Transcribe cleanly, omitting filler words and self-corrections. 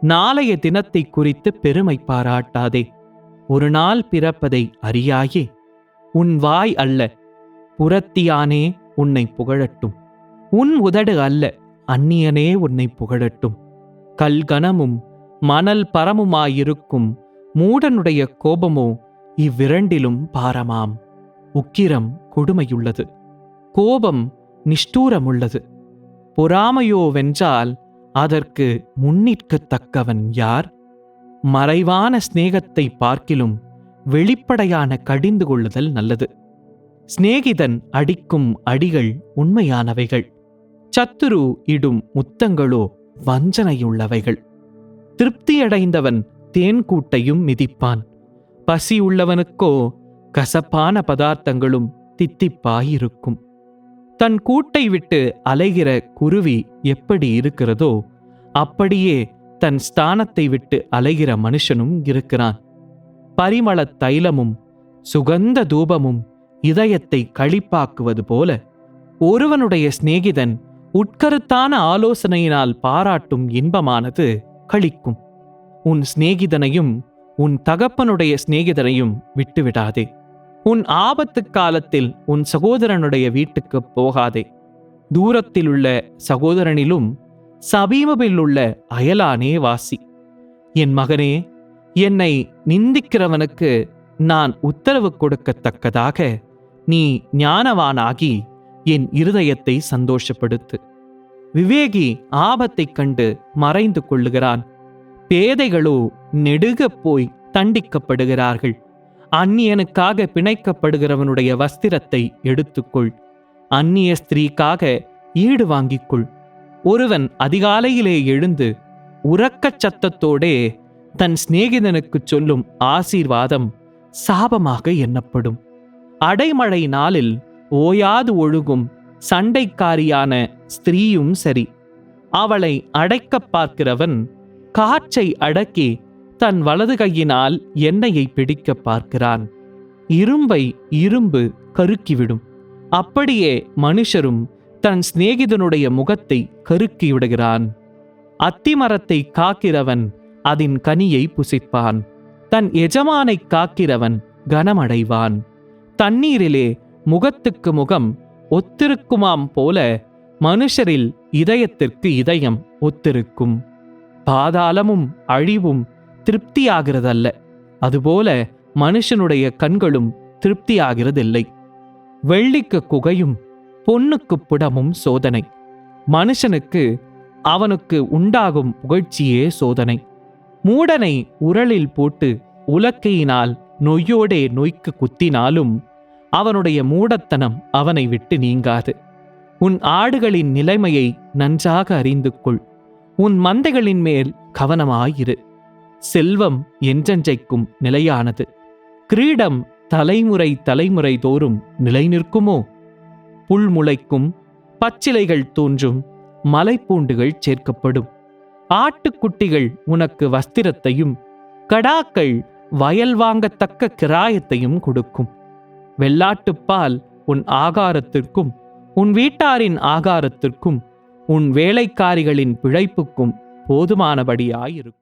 நாளைய தினத்தை குறித்து பெருமை பாராட்டாதே. ஒரு நாள் பிறப்பதை அறியாயே. உன் வாய் அல்ல, புறத்தியானே உன்னை புகழட்டும். உன் உதடு அல்ல, அந்நியனே உன்னை புகழட்டும். கல்கனமும் மணல் பரமுமாயிருக்கும் மூடனுடைய கோபமோ இவ்விரண்டிலும் பாரமாம். உக்கிரம் கொடுமையுள்ளது, கோபம் நிஷ்டூரமுள்ளது. பொறாமையோ வென்றால் அதற்கு முன்னிற்கத்தக்கவன் யார்? மறைவான சிநேகத்தை பார்க்கிலும் வெளிப்படையான கடிந்து கொள்ளுதல் நல்லது. சிநேகிதன் அடிக்கும் அடிகள் உண்மையானவைகள், சத்துரு இடும் முத்தங்களோ வஞ்சனையுள்ளவைகள். திருப்தியடைந்தவன் தேன்கூட்டையும் மிதிப்பான், பசியுள்ளவனுக்கோ கசப்பான பதார்த்தங்களும் தித்திப்பாயிருக்கும். தன் கூட்டை விட்டு அலைகிற குருவி எப்படி இருக்கிறதோ அப்படியே தன் ஸ்தானத்தை விட்டு அலைகிற மனுஷனும் இருக்கிறான். பரிமள தைலமும் சுகந்த தூபமும் இதயத்தை களிப்பாக்குவது போல ஒருவனுடைய சிநேகிதன் உட்கருத்தான ஆலோசனையினால் பாராட்டும் இன்பமானது களிக்கும். உன் சிநேகிதனையும் உன் தகப்பனுடைய சிநேகிதனையும் விட்டுவிடாதே. உன் ஆபத்து காலத்தில் உன் சகோதரனுடைய வீட்டுக்கு போகாதே. தூரத்திலுள்ள சகோதரனிலும் சமீபத்திலுள்ள அயலானே வாசி. என் மகனே, என்னை நிந்திக்கிறவனுக்கு நான் உத்தரவு கொடுக்கத்தக்கதாக நீ ஞானவானாகி என் இருதயத்தை சந்தோஷப்படுத்து. விவேகி ஆபத்தைக் கண்டு மறைந்து கொள்ளுகிறான், பேதைகளோ நெடுகப் போய் தண்டிக்கப்படுகிறார்கள். அந்நியனுக்காக பிணைக்கப்படுகிறவனுடைய வஸ்திரத்தை எடுத்துக்கொள், அந்நிய ஸ்திரீக்காக ஈடு வாங்கிக்கொள். ஒருவன் அதிகாலையிலே எழுந்து உறக்கச் சத்தத்தோடே தன் சிநேகிதனுக்கு சொல்லும் ஆசீர்வாதம் சாபமாக எண்ணப்படும். அடைமழை நாளில் ஓயாது ஒழுகும் சண்டைக்காரியான ஸ்திரீயும் சரி. அவளை அடைக்க பார்க்கிறவன் காற்றை அடக்கி தன் வலது கையினால் எண்ணெயை பிடிக்க பார்க்கிறான். இரும்பை இரும்பு கருக்கிவிடும். அப்படியே மனுஷரும் தன் சிநேகிதனுடைய முகத்தை கருக்கிவிடுகிறான். அத்திமரத்தை காக்கிறவன் அதன் கனியை புசிப்பான், தன் எஜமானை காக்கிறவன் கனமடைவான். தண்ணீரிலே முகத்துக்கு முகம் ஒத்திருக்குமாம் போல மனுஷரில் இதயத்திற்கு இதயம் ஒத்திருக்கும். பாதாளமும் அழிவும் திருப்தியாகிறதல்ல, அதுபோல மனுஷனுடைய கண்களும் திருப்தியாகிறதில்லை. வெள்ளிக்கு குகையும் பொன்னுக்கு புடமும் சோதனை. மனுஷனுக்கு அவனுக்கு உண்டாகும் புகழ்ச்சியே சோதனை. மூடனை உரலில் போட்டு உலக்கையினால் நொய்யோடே நொய்க்கு குத்தினாலும் அவனுடைய மூடத்தனம் அவனை விட்டு நீங்காது. உன் ஆடுகளின் நிலைமையை நன்றாக அறிந்து கொள், உன் மந்தைகளின் மேல் கவனமாயிரு. செல்வம் என்றென்றைக்கும் நிலையானது, கிரீடம் தலைமுறை தலைமுறை தோறும் நிலை நிற்குமோ? புல் முளைக்கும், பச்சிலைகள் தோன்றும், மலைப்பூண்டுகள் சேர்க்கப்படும். ஆட்டுக்குட்டிகள் உனக்கு வஸ்திரத்தையும் கடாக்கள் வயல் வாங்கத்தக்க கிராயத்தையும் கொடுக்கும். வெள்ளாட்டுப்பால் உன் ஆகாரத்திற்கும் உன் வீட்டாரின் ஆகாரத்திற்கும் உன் வேலைக்காரிகளின் பிழைப்புக்கும் போதுமானபடியாயிருக்கும்.